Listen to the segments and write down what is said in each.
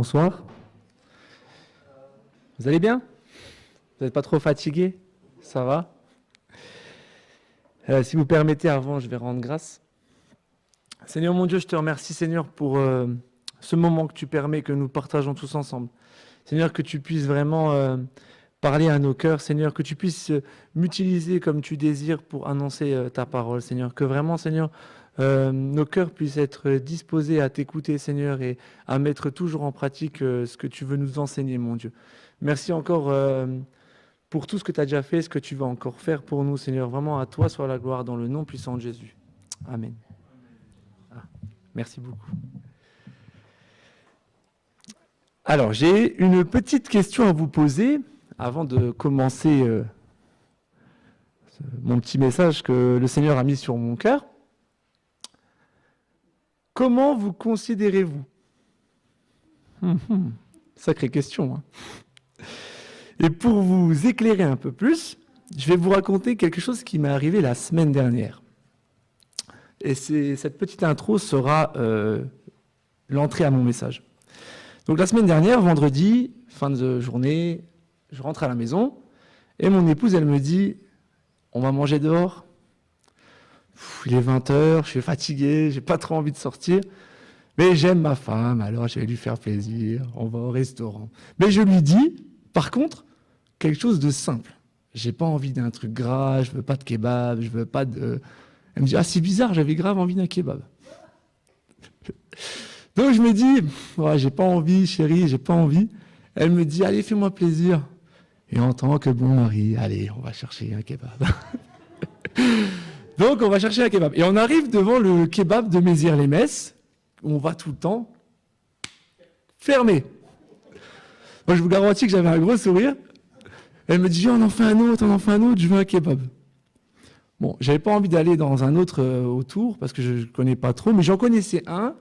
Bonsoir. Vous allez bien? Vous n'êtes pas trop fatigué? Ça va? Si vous permettez, avant, je vais rendre grâce. Seigneur mon Dieu, je te remercie, Seigneur, pour ce moment que tu permets que nous partageons tous ensemble. Seigneur, que tu puisses vraiment parler à nos cœurs. Seigneur, que tu puisses m'utiliser comme tu désires pour annoncer ta parole. Seigneur, que vraiment, Seigneur, nos cœurs puissent être disposés à t'écouter, Seigneur, et à mettre toujours en pratique ce que tu veux nous enseigner, mon Dieu. Merci encore pour tout ce que tu as déjà fait, ce que tu vas encore faire pour nous, Seigneur. Vraiment, à toi soit la gloire dans le nom puissant de Jésus. Amen. Ah, merci beaucoup. Alors, j'ai une petite question à vous poser avant de commencer mon petit message que le Seigneur a mis sur mon cœur. Comment vous considérez-vous? Sacrée question. Hein. Et pour vous éclairer un peu plus, je vais vous raconter quelque chose qui m'est arrivé la semaine dernière. Et cette petite intro sera l'entrée à mon message. Donc la semaine dernière, vendredi, fin de journée, je rentre à la maison et mon épouse, elle me dit « On va manger dehors ?» Il est 20h, je suis fatigué, j'ai pas trop envie de sortir. Mais j'aime ma femme, alors je vais lui faire plaisir, on va au restaurant. Mais je lui dis, par contre, quelque chose de simple. J'ai pas envie d'un truc gras, je veux pas de kebab, je veux pas de... Elle me dit, ah c'est bizarre, j'avais grave envie d'un kebab. Donc je me dis, ouais, j'ai pas envie chérie, j'ai pas envie. Elle me dit, allez fais-moi plaisir. Et en tant que bon mari, allez, on va chercher un kebab. Donc on va chercher un kebab. Et on arrive devant le kebab de Mézières-les-Messes, où on va tout le temps fermé. Moi je vous garantis que j'avais un gros sourire. Elle me dit, viens, on en fait un autre, je veux un kebab. Bon, j'avais pas envie d'aller dans un autre autour, parce que je ne connais pas trop, mais j'en connaissais un,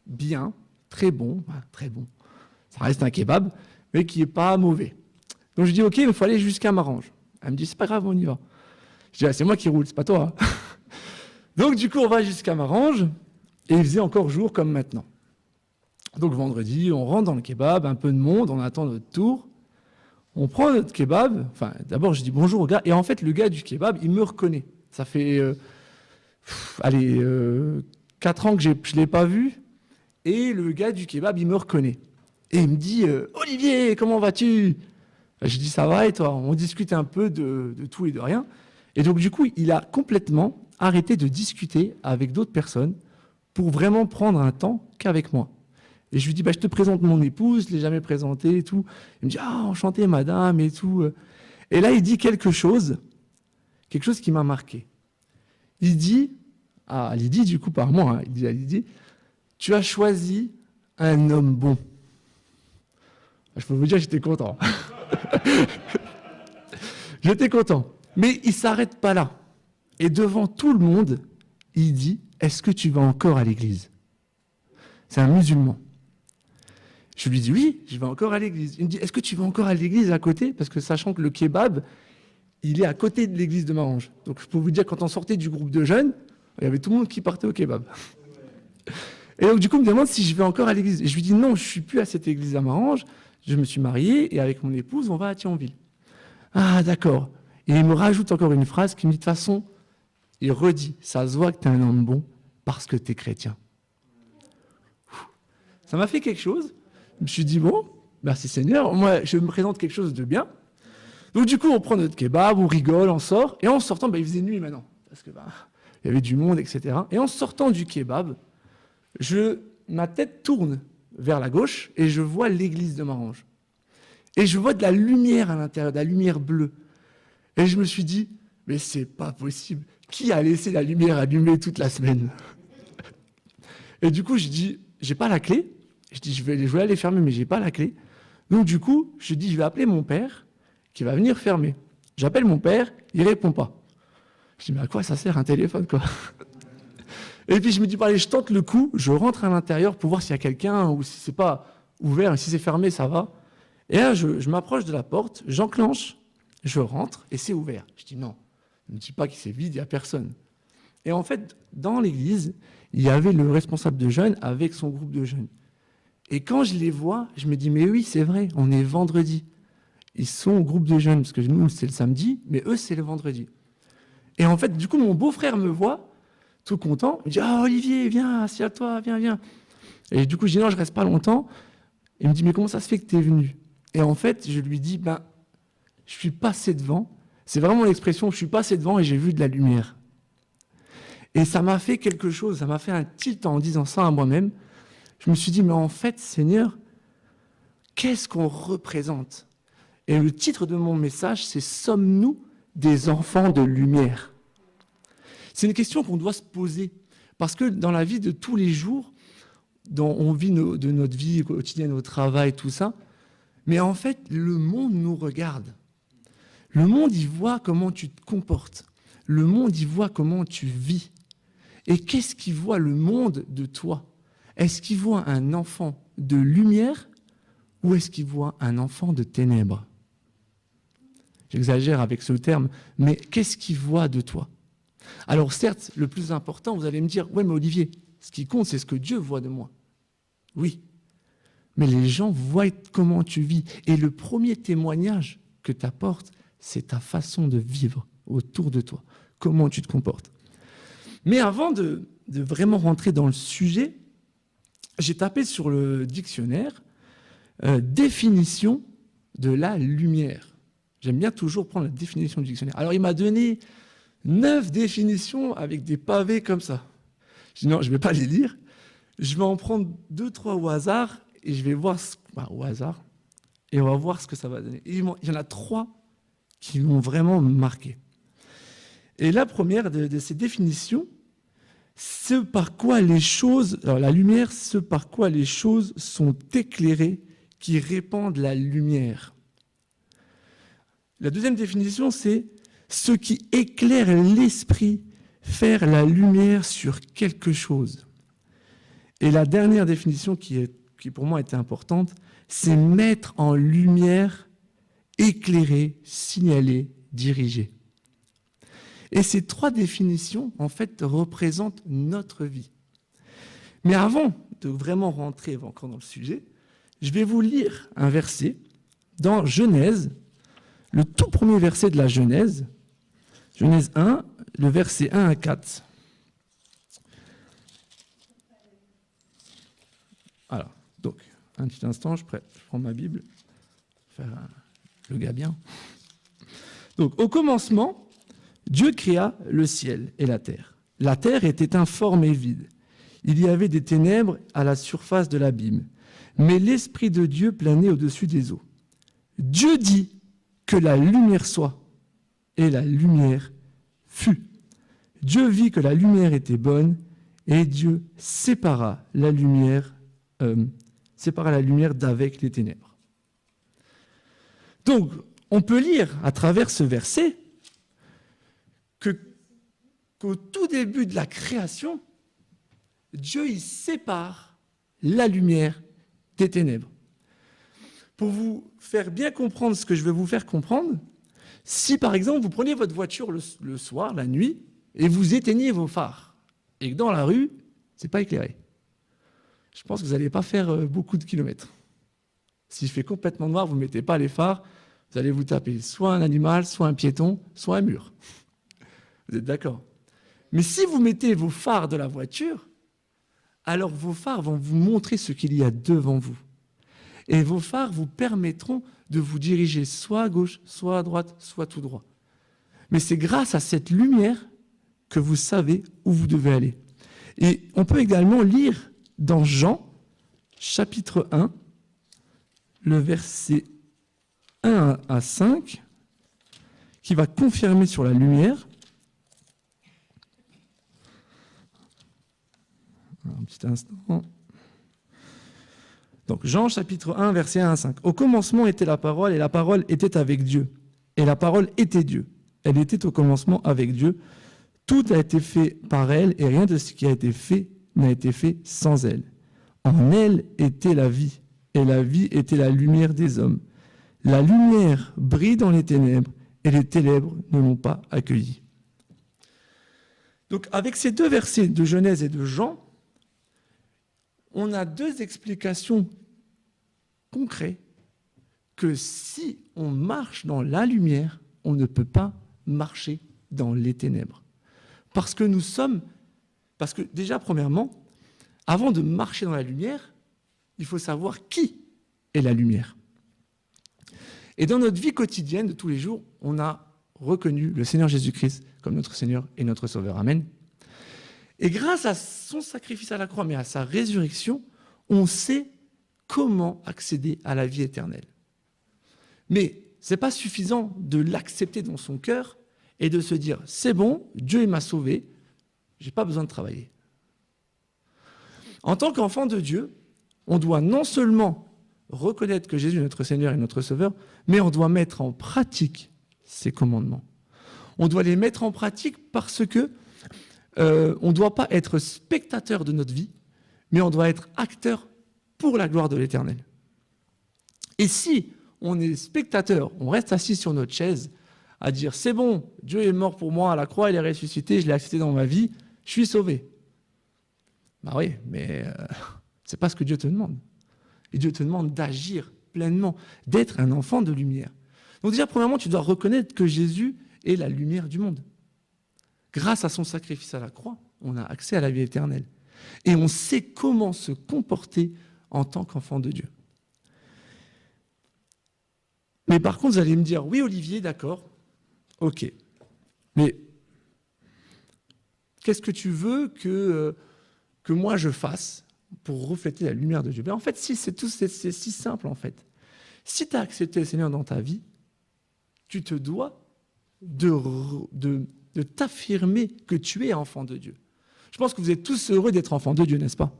bien, très bon. Ça reste un kebab, mais qui n'est pas mauvais. Donc je dis, ok, il faut aller jusqu'à Marange. Elle me dit, c'est pas grave, on y va. Je dis, ah, c'est moi qui roule, c'est pas toi. Hein. Donc du coup, on va jusqu'à Marange, et il faisait encore jour comme maintenant. Donc vendredi, on rentre dans le kebab, un peu de monde, on attend notre tour. On prend notre kebab, enfin d'abord je dis bonjour au gars, et en fait le gars du kebab, il me reconnaît. Ça fait 4 ans que je ne l'ai pas vu, et le gars du kebab, il me reconnaît. Et il me dit « Olivier, comment vas-tu » Je dis « Ça va et toi ?» On discute un peu de tout et de rien. Et donc du coup, il a complètement arrêté de discuter avec d'autres personnes pour vraiment prendre un temps qu'avec moi. Et je lui dis, je te présente mon épouse, je ne l'ai jamais présentée et tout. Il me dit, ah, enchanté madame et tout. Et là, il dit quelque chose qui m'a marqué. Il dit du coup par moi, hein, il dit, tu as choisi un homme bon. Je peux vous dire, j'étais content. J'étais content. Mais il ne s'arrête pas là. Et devant tout le monde, il dit, est-ce que tu vas encore à l'église? C'est un musulman. Je lui dis, oui, je vais encore à l'église. Il me dit, est-ce que tu vas encore à l'église à côté? Parce que sachant que le kebab, il est à côté de l'église de Marange. Donc je peux vous dire, quand on sortait du groupe de jeunes, il y avait tout le monde qui partait au kebab. Et donc du coup, il me demande si je vais encore à l'église. Et je lui dis, non, je ne suis plus à cette église à Marange. Je me suis marié et avec mon épouse, on va à Thionville. Ah, d'accord. Et il me rajoute encore une phrase qui me dit, de toute façon, il redit, ça se voit que tu es un homme bon parce que tu es chrétien. Ça m'a fait quelque chose. Je me suis dit, bon, merci Seigneur, moi je me présente quelque chose de bien. Donc du coup, on prend notre kebab, on rigole, on sort, et en sortant, il faisait nuit maintenant, parce que il y avait du monde, etc. Et en sortant du kebab, ma tête tourne vers la gauche, et je vois l'église de Marange. Et je vois de la lumière à l'intérieur, de la lumière bleue. Et je me suis dit, mais c'est pas possible. Qui a laissé la lumière allumée toute la semaine? Et du coup, je dis, j'ai pas la clé. Je dis, je vais aller fermer, mais j'ai pas la clé. Donc du coup, je dis, je vais appeler mon père, qui va venir fermer. J'appelle mon père, il répond pas. Je dis, mais à quoi ça sert un téléphone, quoi? Et puis je me dis, allez, je tente le coup, je rentre à l'intérieur pour voir s'il y a quelqu'un, ou si c'est pas ouvert, et si c'est fermé, ça va. Et là, je m'approche de la porte, j'enclenche, je rentre, et c'est ouvert. Je dis, non, ne me dis pas que c'est vide, il n'y a personne. Et en fait, dans l'église, il y avait le responsable de jeunes avec son groupe de jeunes. Et quand je les vois, je me dis, mais oui, c'est vrai, on est vendredi. Ils sont au groupe de jeunes, parce que nous, c'est le samedi, mais eux, c'est le vendredi. Et en fait, du coup, mon beau-frère me voit, tout content. Il me dit, ah, Olivier, viens, assieds-toi, viens. Et du coup, je dis, non, je reste pas longtemps. Il me dit, mais comment ça se fait que tu es venu? Et en fait, je lui dis, je suis passé devant. C'est vraiment l'expression, je suis passé devant et j'ai vu de la lumière. Et ça m'a fait quelque chose, ça m'a fait un tilt en disant ça à moi-même. Je me suis dit, mais en fait, Seigneur, qu'est-ce qu'on représente? Et le titre de mon message, c'est « Sommes-nous des enfants de lumière ?» C'est une question qu'on doit se poser, parce que dans la vie de tous les jours, on vit de notre vie quotidienne au travail, tout ça, mais en fait, le monde nous regarde. Le monde, il voit comment tu te comportes. Le monde, il voit comment tu vis. Et qu'est-ce qu'il voit le monde de toi? Est-ce qu'il voit un enfant de lumière ou est-ce qu'il voit un enfant de ténèbres? J'exagère avec ce terme, mais qu'est-ce qu'il voit de toi? Alors certes, le plus important, vous allez me dire, ouais, mais Olivier, ce qui compte, c'est ce que Dieu voit de moi. Oui, mais les gens voient comment tu vis. Et le premier témoignage que tu apportes, c'est ta façon de vivre autour de toi, comment tu te comportes. Mais avant de vraiment rentrer dans le sujet, j'ai tapé sur le dictionnaire définition de la lumière. J'aime bien toujours prendre la définition du dictionnaire. Alors, il m'a donné 9 définitions avec des pavés comme ça. Je dis non, je ne vais pas les lire. Je vais en prendre 2, 3 au hasard et je vais voir au hasard et on va voir ce que ça va donner. Et il y en a 3 qui m'ont vraiment marqué. Et la première de ces définitions, ce par quoi les choses, alors la lumière, ce par quoi les choses sont éclairées, qui répandent la lumière. La deuxième définition, c'est ce qui éclaire l'esprit, faire la lumière sur quelque chose. Et la dernière définition qui pour moi était importante, c'est mettre en lumière, éclairer, signaler, diriger. Et ces 3 définitions, en fait, représentent notre vie. Mais avant de vraiment rentrer encore dans le sujet, je vais vous lire un verset dans Genèse, le tout premier verset de la Genèse, Genèse 1, le verset 1 à 4. Alors, donc, un petit instant, je prends ma Bible, faire le gars bien. Donc, au commencement, Dieu créa le ciel et la terre. La terre était informe et vide. Il y avait des ténèbres à la surface de l'abîme, mais l'Esprit de Dieu planait au-dessus des eaux. Dieu dit que la lumière soit, et la lumière fut. Dieu vit que la lumière était bonne, et Dieu sépara la lumière d'avec les ténèbres. Donc, on peut lire à travers ce verset qu'au tout début de la création, Dieu il sépare la lumière des ténèbres. Pour vous faire bien comprendre ce que je veux vous faire comprendre, si par exemple vous prenez votre voiture le soir, la nuit, et vous éteignez vos phares, et que dans la rue, ce n'est pas éclairé, je pense que vous n'allez pas faire beaucoup de kilomètres. S'il fait complètement noir, vous ne mettez pas les phares, vous allez vous taper soit un animal, soit un piéton, soit un mur. Vous êtes d'accord? Mais si vous mettez vos phares de la voiture, alors vos phares vont vous montrer ce qu'il y a devant vous. Et vos phares vous permettront de vous diriger soit à gauche, soit à droite, soit tout droit. Mais c'est grâce à cette lumière que vous savez où vous devez aller. Et on peut également lire dans Jean, chapitre 1, le verset 1 à 5, qui va confirmer sur la lumière. Un petit instant. Donc, Jean, chapitre 1, verset 1 à 5. Au commencement était la parole, et la parole était avec Dieu. Et la parole était Dieu. Elle était au commencement avec Dieu. Tout a été fait par elle, et rien de ce qui a été fait n'a été fait sans elle. En elle était la vie, et la vie était la lumière des hommes. La lumière brille dans les ténèbres, et les ténèbres ne l'ont pas accueillie. Donc, avec ces 2 versets de Genèse et de Jean, on a deux explications concrètes que si on marche dans la lumière, on ne peut pas marcher dans les ténèbres. Parce que déjà, premièrement, avant de marcher dans la lumière, il faut savoir qui est la lumière. Et dans notre vie quotidienne de tous les jours, on a reconnu le Seigneur Jésus-Christ comme notre Seigneur et notre Sauveur. Amen. Et grâce à son sacrifice à la croix, mais à sa résurrection, on sait comment accéder à la vie éternelle. Mais ce n'est pas suffisant de l'accepter dans son cœur et de se dire « c'est bon, Dieu m'a sauvé, je n'ai pas besoin de travailler ». En tant qu'enfant de Dieu, on doit non seulement reconnaître que Jésus est notre Seigneur et notre Sauveur, mais on doit mettre en pratique ses commandements. On doit les mettre en pratique parce que on ne doit pas être spectateur de notre vie, mais on doit être acteur pour la gloire de l'Éternel. Et si on est spectateur, on reste assis sur notre chaise à dire « c'est bon, Dieu est mort pour moi à la croix, il est ressuscité, je l'ai accepté dans ma vie, je suis sauvé ». Ben oui, mais ce n'est pas ce que Dieu te demande. Et Dieu te demande d'agir pleinement, d'être un enfant de lumière. Donc déjà, premièrement, tu dois reconnaître que Jésus est la lumière du monde. Grâce à son sacrifice à la croix, on a accès à la vie éternelle. Et on sait comment se comporter en tant qu'enfant de Dieu. Mais par contre, vous allez me dire, oui Olivier, d'accord, ok, mais qu'est-ce que tu veux que moi je fasse pour refléter la lumière de Dieu? En fait, c'est si simple en fait. Si tu as accepté le Seigneur dans ta vie, tu te dois de t'affirmer que tu es enfant de Dieu. Je pense que vous êtes tous heureux d'être enfant de Dieu, n'est-ce pas?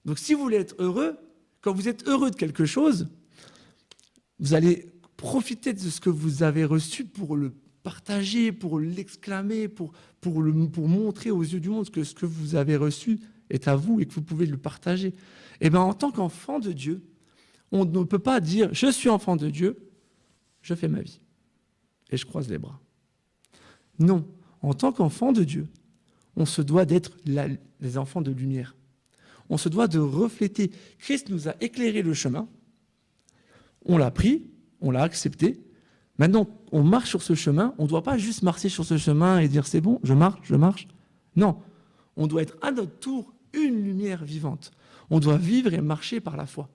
Donc si vous voulez être heureux, quand vous êtes heureux de quelque chose, vous allez profiter de ce que vous avez reçu pour le partager, pour l'exclamer, pour montrer aux yeux du monde que ce que vous avez reçu est à vous et que vous pouvez le partager. Et bien, en tant qu'enfant de Dieu, on ne peut pas dire « je suis enfant de Dieu, je fais ma vie et je croise les bras ». Non, en tant qu'enfant de Dieu, on se doit d'être les enfants de lumière. On se doit de refléter. Christ nous a éclairé le chemin, on l'a pris, on l'a accepté. Maintenant, on marche sur ce chemin, on ne doit pas juste marcher sur ce chemin et dire « c'est bon, je marche ». Non, on doit être à notre tour une lumière vivante. On doit vivre et marcher par la foi.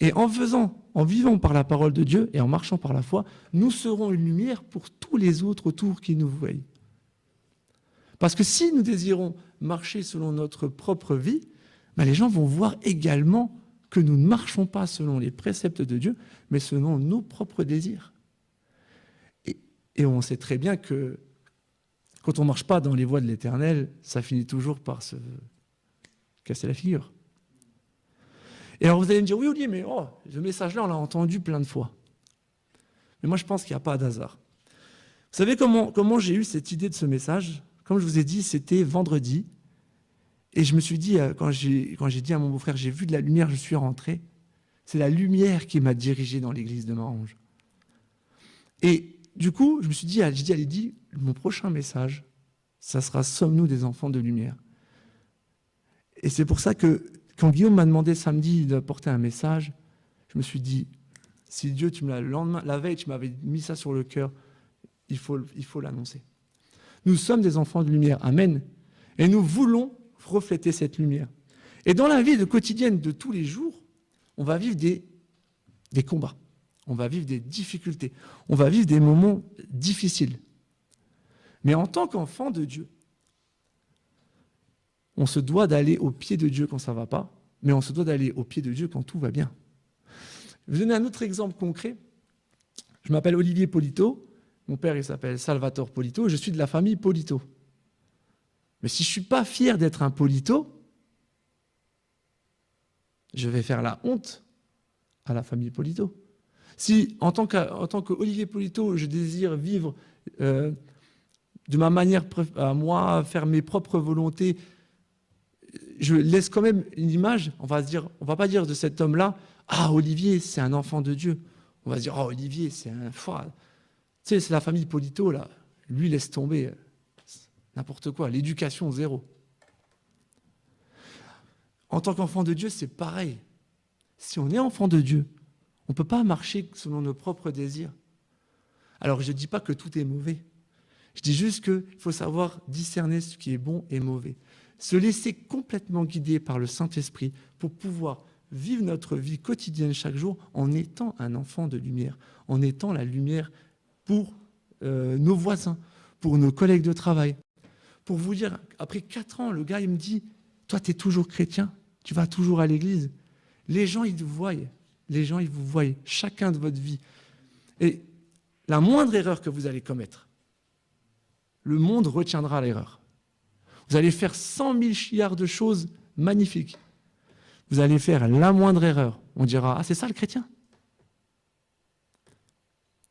Et en vivant par la parole de Dieu et en marchant par la foi, nous serons une lumière pour tous les autres autour qui nous voient. Parce que si nous désirons marcher selon notre propre vie, ben les gens vont voir également que nous ne marchons pas selon les préceptes de Dieu, mais selon nos propres désirs. Et on sait très bien que quand on ne marche pas dans les voies de l'Éternel, ça finit toujours par se casser la figure. Et alors vous allez me dire, oui Olivier, mais ce message-là, on l'a entendu plein de fois. Mais moi, je pense qu'il n'y a pas d'hasard. Vous savez comment j'ai eu cette idée de ce message? Comme je vous ai dit, c'était vendredi. Et je me suis dit, quand j'ai dit à mon beau-frère, j'ai vu de la lumière, je suis rentré. C'est la lumière qui m'a dirigé dans l'église de Marange. Et du coup, je me suis dit, allez, dis, mon prochain message, ça sera « Sommes-nous des enfants de lumière ?» Et c'est pour ça que quand Guillaume m'a demandé samedi d'apporter un message, je me suis dit, si Dieu, tu me l'as le lendemain, la veille, tu m'avais mis ça sur le cœur, il faut l'annoncer. Nous sommes des enfants de lumière, amen. Et nous voulons refléter cette lumière. Et dans la vie quotidienne de tous les jours, on va vivre des combats, on va vivre des difficultés, on va vivre des moments difficiles. Mais en tant qu'enfant de Dieu, on se doit d'aller au pied de Dieu quand ça ne va pas, mais on se doit d'aller au pied de Dieu quand tout va bien. Je vais vous donner un autre exemple concret. Je m'appelle Olivier Polito, mon père il s'appelle Salvatore Polito, je suis de la famille Polito. Mais si je ne suis pas fier d'être un Polito, je vais faire la honte à la famille Polito. Si, en tant qu'Olivier Polito, je désire vivre de ma manière à moi, faire mes propres volontés, je laisse quand même une image, on va pas dire de cet homme-là, ah, Olivier, c'est un enfant de Dieu. On va se dire, oh, Olivier, c'est un foie. Tu sais, c'est la famille Polito, là. Lui, laisse tomber n'importe quoi. L'éducation, zéro. En tant qu'enfant de Dieu, c'est pareil. Si on est enfant de Dieu, on ne peut pas marcher selon nos propres désirs. Alors, je ne dis pas que tout est mauvais. Je dis juste qu'il faut savoir discerner ce qui est bon et mauvais. Se laisser complètement guider par le Saint-Esprit pour pouvoir vivre notre vie quotidienne chaque jour en étant un enfant de lumière, en étant la lumière pour nos voisins, pour nos collègues de travail. Pour vous dire, après 4 ans, le gars, il me dit, toi, tu es toujours chrétien, tu vas toujours à l'église. Les gens, ils vous voient. Les gens, ils vous voient, chacun de votre vie. Et la moindre erreur que vous allez commettre, le monde retiendra l'erreur. Vous allez faire 100 000 milliards de choses magnifiques. Vous allez faire la moindre erreur. On dira, ah, c'est ça le chrétien?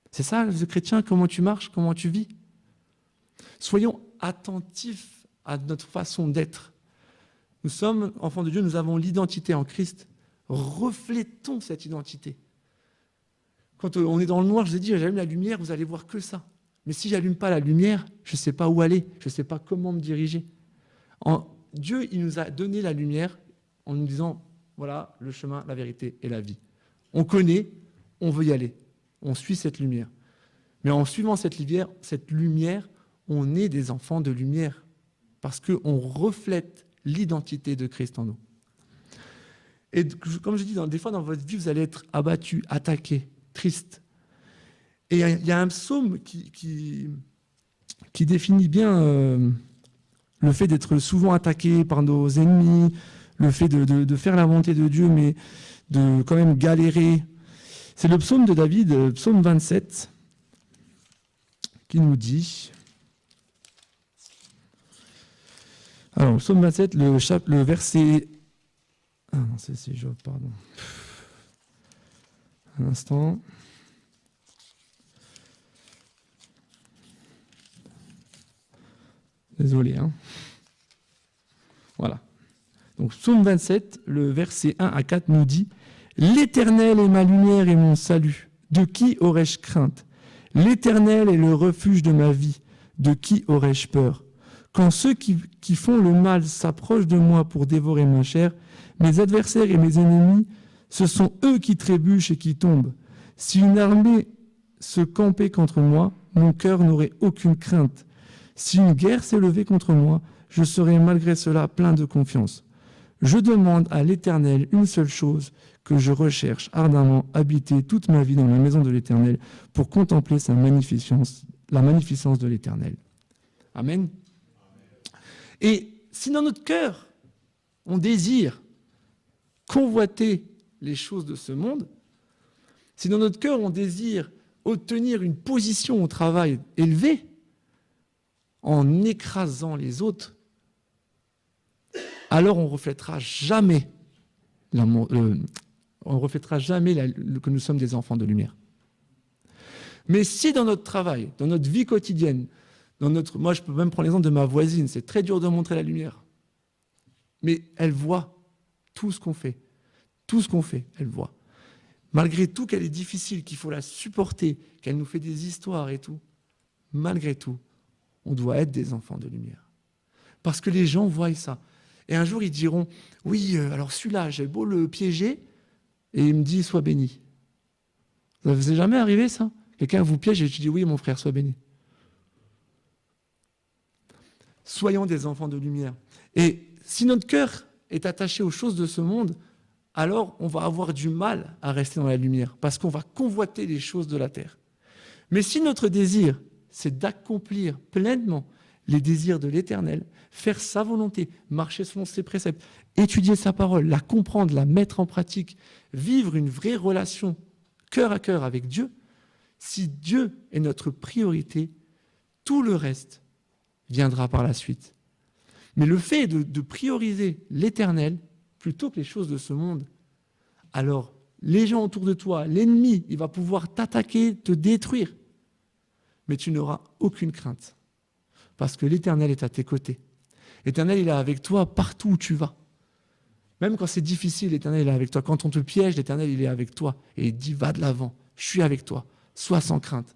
C'est ça le chrétien, comment tu marches, comment tu vis? Soyons attentifs à notre façon d'être. Nous sommes enfants de Dieu, nous avons l'identité en Christ. Reflétons cette identité. Quand on est dans le noir, je vous ai dit, j'allume la lumière, vous allez voir que ça. Mais si je n'allume pas la lumière, je ne sais pas où aller, je ne sais pas comment me diriger. Dieu, il nous a donné la lumière en nous disant, voilà le chemin, la vérité et la vie. On connaît, on veut y aller. On suit cette lumière. Mais en suivant cette lumière, on est des enfants de lumière. Parce qu'on reflète l'identité de Christ en nous. Et comme je dis, des fois dans votre vie, vous allez être abattu, attaqué, triste. Et il y a un psaume qui définit bien le fait d'être souvent attaqué par nos ennemis, le fait de faire la volonté de Dieu, mais de quand même galérer. C'est le psaume de David, le psaume 27, qui nous dit... Alors, le psaume 27, le verset... Ah non, c'est Job, pardon. Un instant. Désolé, hein. Voilà. Donc, psaume 27, le verset 1 à 4 nous dit « L'Éternel est ma lumière et mon salut. De qui aurais-je crainte? L'Éternel est le refuge de ma vie. De qui aurais-je peur? Quand ceux qui font le mal s'approchent de moi pour dévorer ma chair, mes adversaires et mes ennemis, ce sont eux qui trébuchent et qui tombent. Si une armée se campait contre moi, mon cœur n'aurait aucune crainte. Si une guerre s'est levée contre moi, je serais malgré cela plein de confiance. Je demande à l'Éternel une seule chose, que je recherche ardemment, habiter toute ma vie dans la maison de l'Éternel, pour contempler sa magnificence, la magnificence de l'Éternel. » Amen. Et si dans notre cœur, on désire convoiter les choses de ce monde, si dans notre cœur, on désire obtenir une position au travail élevée, en écrasant les autres, alors on ne reflètera jamais, que nous sommes des enfants de lumière. Mais si dans notre travail, dans notre vie quotidienne, moi je peux même prendre l'exemple de ma voisine, c'est très dur de montrer la lumière, mais elle voit tout ce qu'on fait, elle voit. Malgré tout qu'elle est difficile, qu'il faut la supporter, qu'elle nous fait des histoires et tout, malgré tout, on doit être des enfants de lumière. Parce que les gens voient ça. Et un jour, ils diront, oui, alors celui-là, j'ai beau le piéger, et il me dit, sois béni. Ça vous est jamais arrivé, ça? Quelqu'un vous piège et tu dis, oui, mon frère, sois béni. Soyons des enfants de lumière. Et si notre cœur est attaché aux choses de ce monde, alors on va avoir du mal à rester dans la lumière, parce qu'on va convoiter les choses de la terre. Mais si notre désir, c'est d'accomplir pleinement les désirs de l'Éternel, faire sa volonté, marcher selon ses préceptes, étudier sa parole, la comprendre, la mettre en pratique, vivre une vraie relation cœur à cœur avec Dieu, si Dieu est notre priorité, tout le reste viendra par la suite. Mais le fait de prioriser l'Éternel plutôt que les choses de ce monde, alors les gens autour de toi, l'ennemi, il va pouvoir t'attaquer, te détruire, mais tu n'auras aucune crainte. Parce que l'Éternel est à tes côtés. L'Éternel, il est avec toi partout où tu vas. Même quand c'est difficile, l'Éternel, il est avec toi. Quand on te piège, l'Éternel, il est avec toi. Et il dit, va de l'avant, je suis avec toi, sois sans crainte.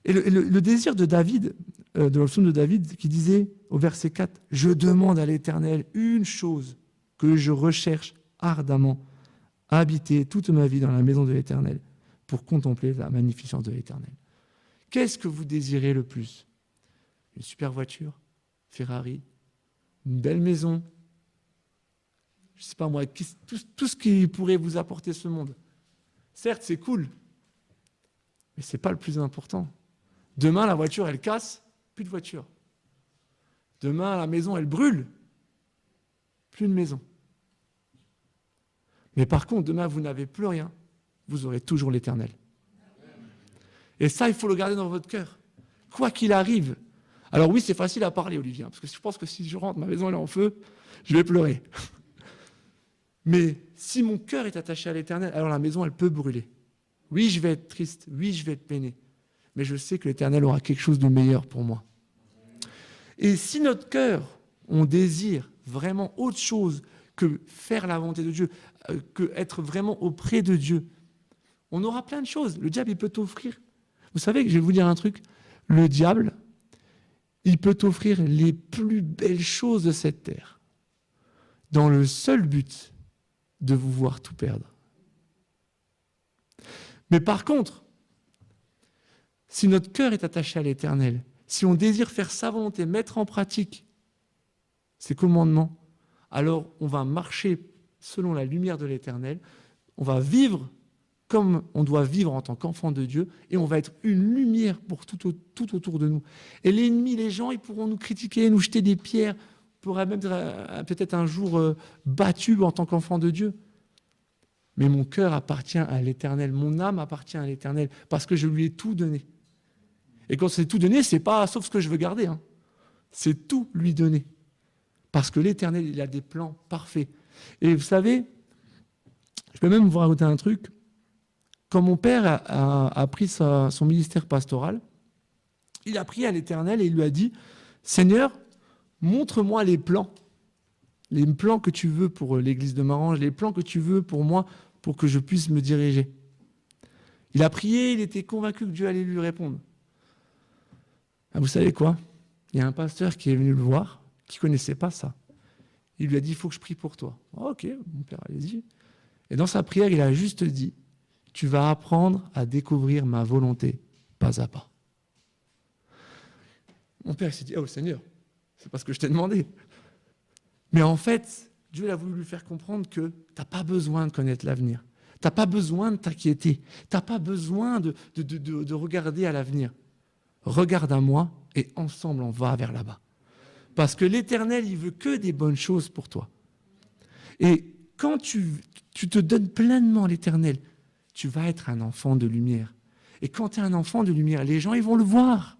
Et le désir de David, de le psaume de David, qui disait au verset 4, « Je demande à l'Éternel une chose. » que je recherche ardemment habiter toute ma vie dans la maison de l'Éternel pour contempler la magnificence de l'Éternel. Qu'est-ce que vous désirez le plus? Une super voiture, Ferrari, une belle maison, je ne sais pas moi, tout ce qui pourrait vous apporter ce monde. Certes, c'est cool, mais ce n'est pas le plus important. Demain, la voiture, elle casse, plus de voiture. Demain, la maison, elle brûle, plus de maison. Mais par contre, demain, vous n'avez plus rien, vous aurez toujours l'Éternel. Et ça, il faut le garder dans votre cœur. Quoi qu'il arrive. Alors oui, c'est facile à parler, Olivier, parce que je pense que si je rentre, ma maison elle est en feu, je vais pleurer. Mais si mon cœur est attaché à l'Éternel, alors la maison, elle peut brûler. Oui, je vais être triste, oui, je vais être peiné, mais je sais que l'Éternel aura quelque chose de meilleur pour moi. Et si notre cœur, on désire vraiment autre chose que faire la volonté de Dieu, que être vraiment auprès de Dieu, on aura plein de choses. Le diable, il peut t'offrir. Vous savez, je vais vous dire un truc, le diable, il peut t'offrir les plus belles choses de cette terre, dans le seul but de vous voir tout perdre. Mais par contre, si notre cœur est attaché à l'Éternel, si on désire faire sa volonté, mettre en pratique ses commandements, alors on va marcher selon la lumière de l'Éternel, on va vivre comme on doit vivre en tant qu'enfant de Dieu, et on va être une lumière pour tout autour de nous. Et l'ennemi, les gens, ils pourront nous critiquer, nous jeter des pierres, pourra même peut-être un jour battu en tant qu'enfant de Dieu. Mais mon cœur appartient à l'Éternel, mon âme appartient à l'Éternel, parce que je lui ai tout donné. Et quand c'est tout donné, c'est pas sauf ce que je veux garder, hein. C'est tout lui donner. Parce que l'Éternel, il a des plans parfaits. Et vous savez, je peux même vous raconter un truc. Quand mon père a pris son ministère pastoral, il a prié à l'Éternel et il lui a dit « Seigneur, montre-moi les plans que tu veux pour l'église de Marange, les plans que tu veux pour moi, pour que je puisse me diriger. » Il a prié, il était convaincu que Dieu allait lui répondre. Ah, vous savez quoi? Il y a un pasteur qui est venu le voir, qui ne connaissait pas ça. Il lui a dit « Il faut que je prie pour toi. » Oh, ok, mon père, allez-y. Et dans sa prière, il a juste dit « Tu vas apprendre à découvrir ma volonté, pas à pas. » Mon père s'est dit « Oh Seigneur, c'est pas ce que je t'ai demandé. » Mais en fait, Dieu a voulu lui faire comprendre que tu n'as pas besoin de connaître l'avenir. Tu n'as pas besoin de t'inquiéter. Tu n'as pas besoin de regarder à l'avenir. Regarde à moi et ensemble on va vers là-bas. Parce que l'Éternel, il veut que des bonnes choses pour toi. Et quand tu te donnes pleinement à l'Éternel, tu vas être un enfant de lumière. Et quand tu es un enfant de lumière, les gens, ils vont le voir.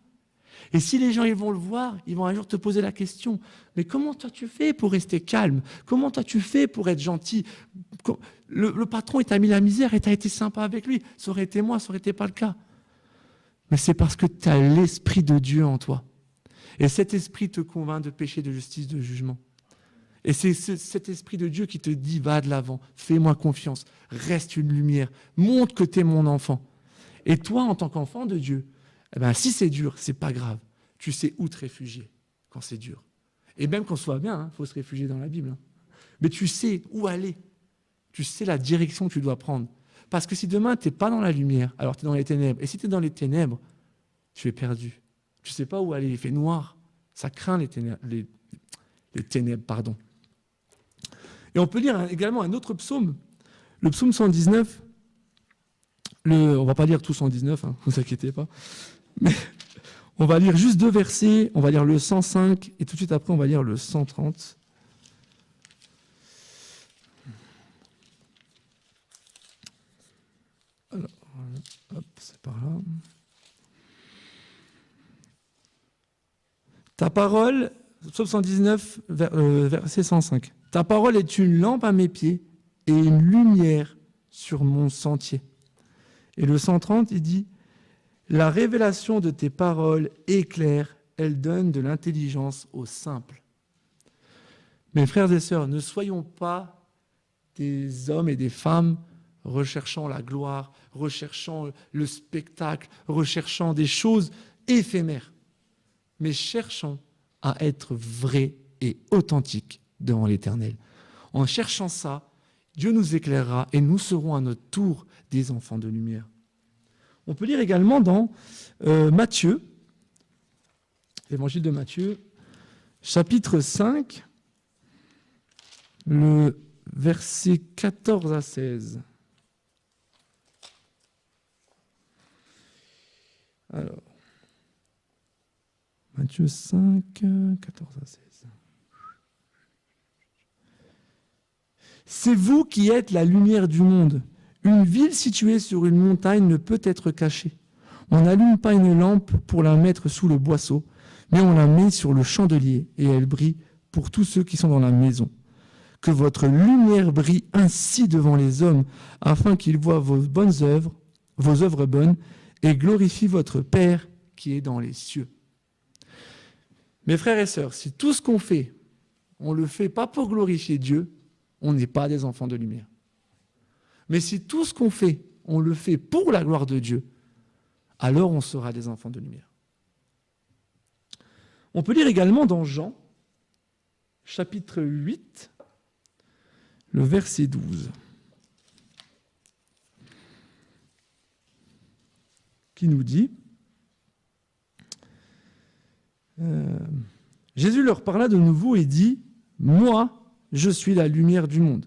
Et si les gens, ils vont le voir, ils vont un jour te poser la question, mais comment toi tu fais pour rester calme? Comment toi tu fais pour être gentil? Le patron, il t'a mis la misère et tu as été sympa avec lui. Ça aurait été moi, ça aurait été pas le cas. Mais c'est parce que tu as l'Esprit de Dieu en toi. Et cet esprit te convainc de péché, de justice, de jugement. Et c'est cet esprit de Dieu qui te dit, va de l'avant, fais-moi confiance, reste une lumière, montre que tu es mon enfant. Et toi, en tant qu'enfant de Dieu, eh ben, si c'est dur, c'est pas grave. Tu sais où te réfugier quand c'est dur. Et même quand ce soit bien, faut se réfugier dans la Bible. Hein. Mais tu sais où aller. Tu sais la direction que tu dois prendre. Parce que si demain, tu n'es pas dans la lumière, alors tu es dans les ténèbres. Et si tu es dans les ténèbres, tu es perdu. Tu ne sais pas où aller, il fait noir. Ça craint les ténèbres, pardon. Et on peut lire également un autre psaume, le psaume 119. On ne va pas lire tout 119, ne vous inquiétez pas. Mais on va lire juste 2 versets. On va lire le 105 et tout de suite après, on va lire le 130. Alors, hop, c'est par là. Ta parole, psaume 119, verset 105. Ta parole est une lampe à mes pieds et une lumière sur mon sentier. Et le 130, il dit, la révélation de tes paroles est claire, elle donne de l'intelligence aux simples. Mes frères et sœurs, ne soyons pas des hommes et des femmes recherchant la gloire, recherchant le spectacle, recherchant des choses éphémères, mais cherchons à être vrais et authentiques devant l'Éternel. En cherchant ça, Dieu nous éclairera et nous serons à notre tour des enfants de lumière. On peut lire également dans Matthieu, l'évangile de Matthieu, chapitre 5, le verset 14 à 16. Alors, Matthieu 5, 14 à 16. C'est vous qui êtes la lumière du monde. Une ville située sur une montagne ne peut être cachée. On n'allume pas une lampe pour la mettre sous le boisseau, mais on la met sur le chandelier et elle brille pour tous ceux qui sont dans la maison. Que votre lumière brille ainsi devant les hommes, afin qu'ils voient vos œuvres bonnes, et glorifient votre Père qui est dans les cieux. Mes frères et sœurs, si tout ce qu'on fait, on ne le fait pas pour glorifier Dieu, on n'est pas des enfants de lumière. Mais si tout ce qu'on fait, on le fait pour la gloire de Dieu, alors on sera des enfants de lumière. On peut lire également dans Jean, chapitre 8, le verset 12, qui nous dit Jésus leur parla de nouveau et dit « Moi, je suis la lumière du monde.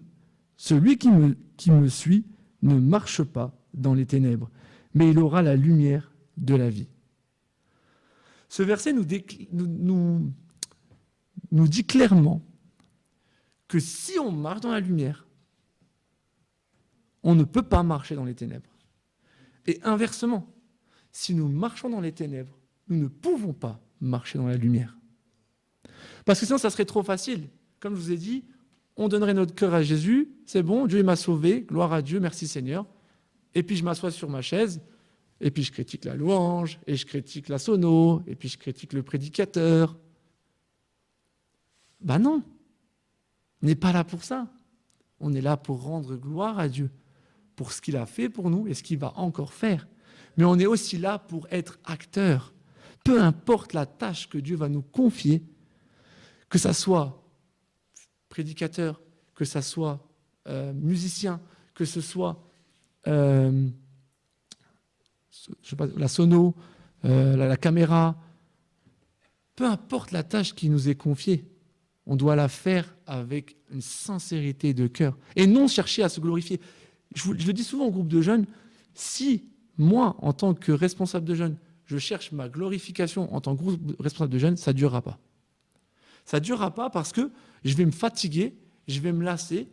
Celui qui me suit ne marche pas dans les ténèbres, mais il aura la lumière de la vie. » Ce verset nous dit clairement que si on marche dans la lumière, on ne peut pas marcher dans les ténèbres. Et inversement, si nous marchons dans les ténèbres, nous ne pouvons pas marcher dans la lumière. Parce que sinon, ça serait trop facile. Comme je vous ai dit, on donnerait notre cœur à Jésus, c'est bon, Dieu m'a sauvé, gloire à Dieu, merci Seigneur. Et puis je m'assois sur ma chaise, et puis je critique la louange, et je critique la sono, et puis je critique le prédicateur. Ben non, on n'est pas là pour ça. On est là pour rendre gloire à Dieu, pour ce qu'il a fait pour nous et ce qu'il va encore faire. Mais on est aussi là pour être acteur. Peu importe la tâche que Dieu va nous confier, que ça soit prédicateur, que ça soit musicien, que ce soit je sais pas, la sono, la caméra, peu importe la tâche qui nous est confiée, on doit la faire avec une sincérité de cœur et non chercher à se glorifier. Je le dis souvent au groupe de jeunes, si moi, en tant que responsable de jeunes, je cherche ma glorification en tant que responsable de jeunes, ça ne durera pas. Ça ne durera pas parce que je vais me fatiguer, je vais me lasser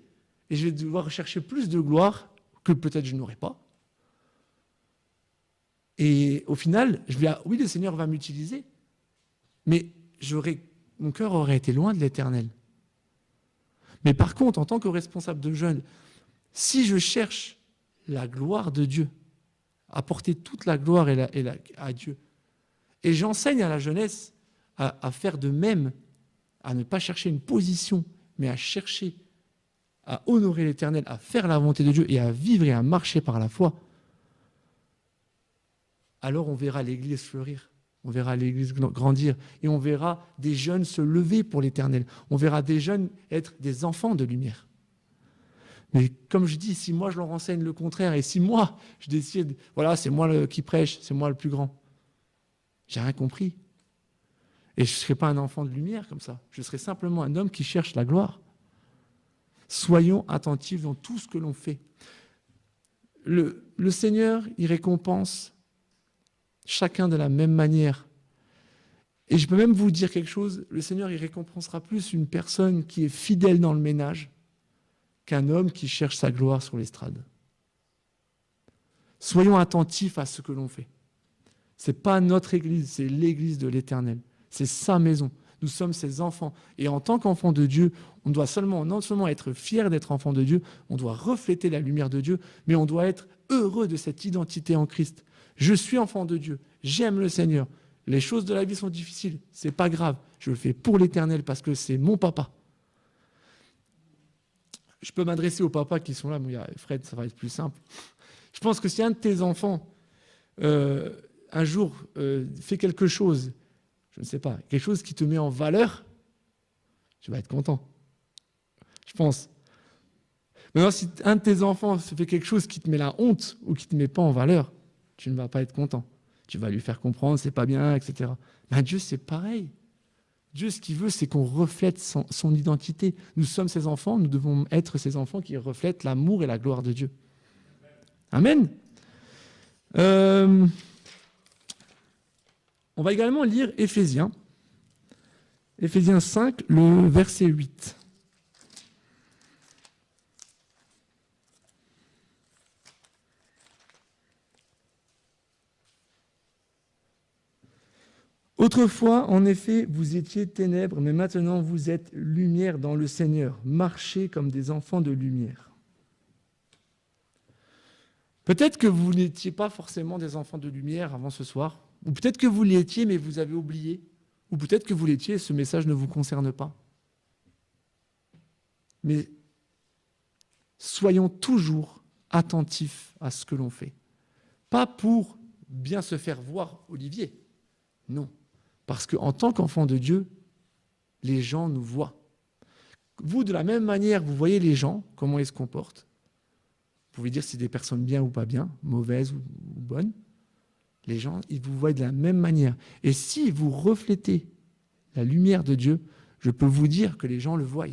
et je vais devoir chercher plus de gloire que peut-être je n'aurai pas. Et au final, je vais dire, oui, le Seigneur va m'utiliser, mais mon cœur aurait été loin de l'Éternel. Mais par contre, en tant que responsable de jeunes, si je cherche la gloire de Dieu, apporter toute la gloire à Dieu, et j'enseigne à la jeunesse à faire de même, à ne pas chercher une position, mais à chercher à honorer l'Éternel, à faire la volonté de Dieu et à vivre et à marcher par la foi, alors on verra l'Église fleurir, on verra l'Église grandir et on verra des jeunes se lever pour l'Éternel. On verra des jeunes être des enfants de lumière. Mais comme je dis, si moi je leur enseigne le contraire et si moi je décide, voilà, c'est moi qui prêche, c'est moi le plus grand, j'ai rien compris. Et je ne serai pas un enfant de lumière comme ça. Je serai simplement un homme qui cherche la gloire. Soyons attentifs dans tout ce que l'on fait. Le Seigneur, il récompense chacun de la même manière. Et je peux même vous dire quelque chose, le Seigneur, il récompensera plus une personne qui est fidèle dans le ménage qu'un homme qui cherche sa gloire sur l'estrade. Soyons attentifs à ce que l'on fait. Ce n'est pas notre Église, c'est l'Église de l'Éternel. C'est sa maison. Nous sommes ses enfants. Et en tant qu'enfants de Dieu, on doit non seulement être fiers d'être enfants de Dieu, on doit refléter la lumière de Dieu, mais on doit être heureux de cette identité en Christ. Je suis enfant de Dieu, j'aime le Seigneur. Les choses de la vie sont difficiles, c'est pas grave. Je le fais pour l'Éternel parce que c'est mon papa. Je peux m'adresser aux papas qui sont là, mais Fred, ça va être plus simple. Je pense que si un de tes enfants, un jour, fait quelque chose, je ne sais pas, quelque chose qui te met en valeur, tu vas être content. Je pense. Maintenant, si un de tes enfants se fait quelque chose qui te met la honte ou qui ne te met pas en valeur, tu ne vas pas être content. Tu vas lui faire comprendre, c'est pas bien, etc. Mais Dieu, c'est pareil. Dieu, ce qu'il veut, c'est qu'on reflète son identité. Nous sommes ses enfants, nous devons être ses enfants qui reflètent l'amour et la gloire de Dieu. Amen. On va également lire Éphésiens 5, le verset 8. Autrefois, en effet, vous étiez ténèbres, mais maintenant vous êtes lumière dans le Seigneur. Marchez comme des enfants de lumière. Peut-être que vous n'étiez pas forcément des enfants de lumière avant ce soir, ou peut-être que vous l'étiez, mais vous avez oublié, ou peut-être que vous l'étiez et ce message ne vous concerne pas. Mais soyons toujours attentifs à ce que l'on fait. Pas pour bien se faire voir, Olivier, non. Parce qu'en tant qu'enfant de Dieu, les gens nous voient. Vous, de la même manière, vous voyez les gens, comment ils se comportent. Vous pouvez dire si c'est des personnes bien ou pas bien, mauvaises ou bonnes. Les gens, ils vous voient de la même manière. Et si vous reflétez la lumière de Dieu, je peux vous dire que les gens le voient.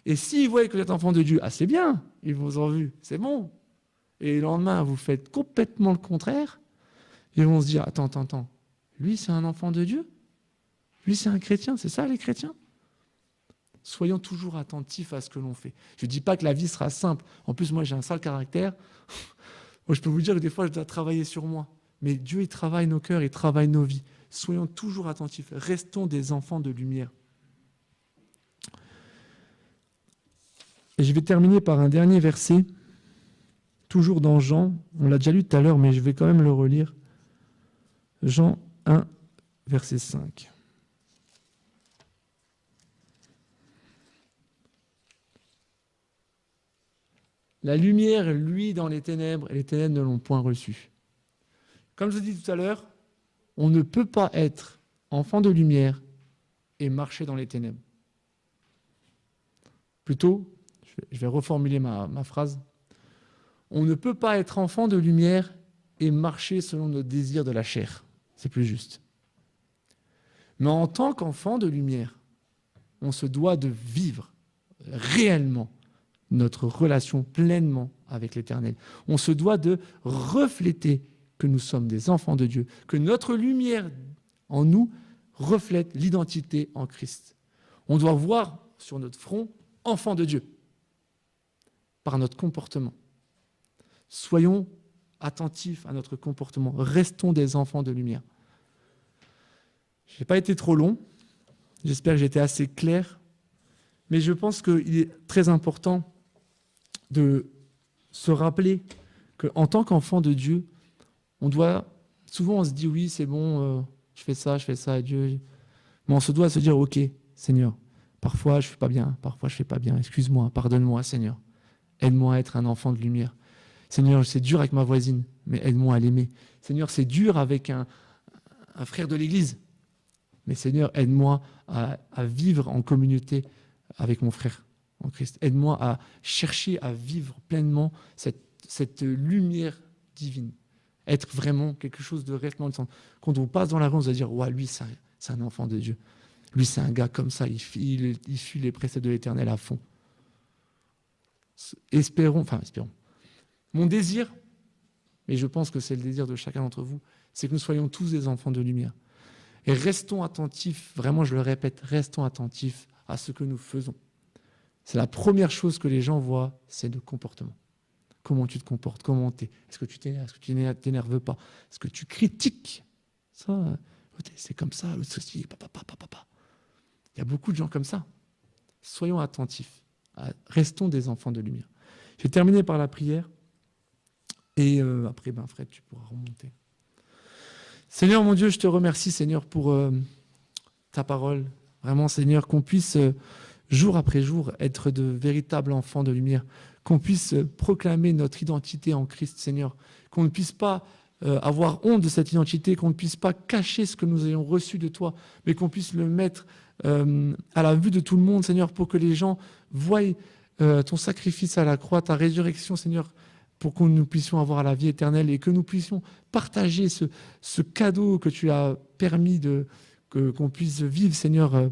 Et s'ils voient que vous êtes enfant de Dieu, ah c'est bien, ils vous ont vu, c'est bon. Et le lendemain, vous faites complètement le contraire, ils vont se dire, attends. Lui, c'est un enfant de Dieu? Lui, c'est un chrétien? C'est ça, les chrétiens? Soyons toujours attentifs à ce que l'on fait. Je ne dis pas que la vie sera simple. En plus, moi, j'ai un sale caractère. Moi, je peux vous dire que des fois, je dois travailler sur moi. Mais Dieu, il travaille nos cœurs, il travaille nos vies. Soyons toujours attentifs. Restons des enfants de lumière. Et je vais terminer par un dernier verset, toujours dans Jean. On l'a déjà lu tout à l'heure, mais je vais quand même le relire. Jean 1, verset 5. La lumière luit dans les ténèbres, et les ténèbres ne l'ont point reçue. Comme je dis tout à l'heure, on ne peut pas être enfant de lumière et marcher dans les ténèbres. Plutôt, je vais reformuler ma phrase. On ne peut pas être enfant de lumière et marcher selon nos désirs de la chair. C'est plus juste. Mais en tant qu'enfant de lumière, on se doit de vivre réellement notre relation pleinement avec l'Éternel. On se doit de refléter que nous sommes des enfants de Dieu, que notre lumière en nous reflète l'identité en Christ. On doit voir sur notre front enfant de Dieu par notre comportement. Soyons attentifs à notre comportement. Restons des enfants de lumière. Je n'ai pas été trop long. J'espère que j'ai été assez clair. Mais je pense qu'il est très important de se rappeler qu'en tant qu'enfant de Dieu, souvent on se dit oui, c'est bon, je fais ça, Dieu. Mais on se doit se dire, ok, Seigneur, parfois je ne fais pas bien, parfois je ne fais pas bien, excuse-moi, pardonne-moi, Seigneur. Aide-moi à être un enfant de lumière. Seigneur, c'est dur avec ma voisine, mais aide-moi à l'aimer. Seigneur, c'est dur avec un frère de l'Église, mais Seigneur, aide-moi à vivre en communauté avec mon frère en Christ. Aide-moi à chercher à vivre pleinement cette lumière divine. Être vraiment quelque chose de resplendissant. Quand on passe dans la rue, on se va dire, ouais, lui, c'est un enfant de Dieu. Lui, c'est un gars comme ça, il suit les préceptes de l'Éternel à fond. Espérons. Mon désir, et je pense que c'est le désir de chacun d'entre vous, c'est que nous soyons tous des enfants de lumière. Et restons attentifs, vraiment je le répète, restons attentifs à ce que nous faisons. C'est la première chose que les gens voient, c'est le comportement. Comment tu te comportes, comment tu es. Est-ce que tu t'énerves, est-ce que tu t'énerves pas? Est-ce que tu critiques? Ça, c'est comme ça, l'autre ceci, papa. Il y a beaucoup de gens comme ça. Soyons attentifs. Restons des enfants de lumière. Je vais terminer par la prière. Et après, Fred, tu pourras remonter. Seigneur, mon Dieu, je te remercie, Seigneur, pour ta parole. Vraiment, Seigneur, qu'on puisse, jour après jour, être de véritables enfants de lumière. Qu'on puisse proclamer notre identité en Christ, Seigneur. Qu'on ne puisse pas avoir honte de cette identité, qu'on ne puisse pas cacher ce que nous ayons reçu de toi, mais qu'on puisse le mettre à la vue de tout le monde, Seigneur, pour que les gens voient ton sacrifice à la croix, ta résurrection, Seigneur, pour que nous puissions avoir la vie éternelle et que nous puissions partager ce cadeau que tu as permis qu'on puisse vivre, Seigneur,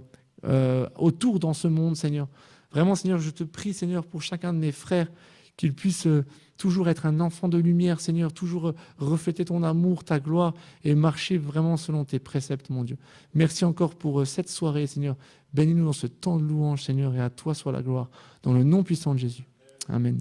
autour dans ce monde, Seigneur. Vraiment, Seigneur, je te prie, Seigneur, pour chacun de mes frères, qu'il puisse toujours être un enfant de lumière, Seigneur, toujours refléter ton amour, ta gloire et marcher vraiment selon tes préceptes, mon Dieu. Merci encore pour cette soirée, Seigneur. Bénis-nous dans ce temps de louange, Seigneur, et à toi soit la gloire. Dans le nom puissant de Jésus. Amen.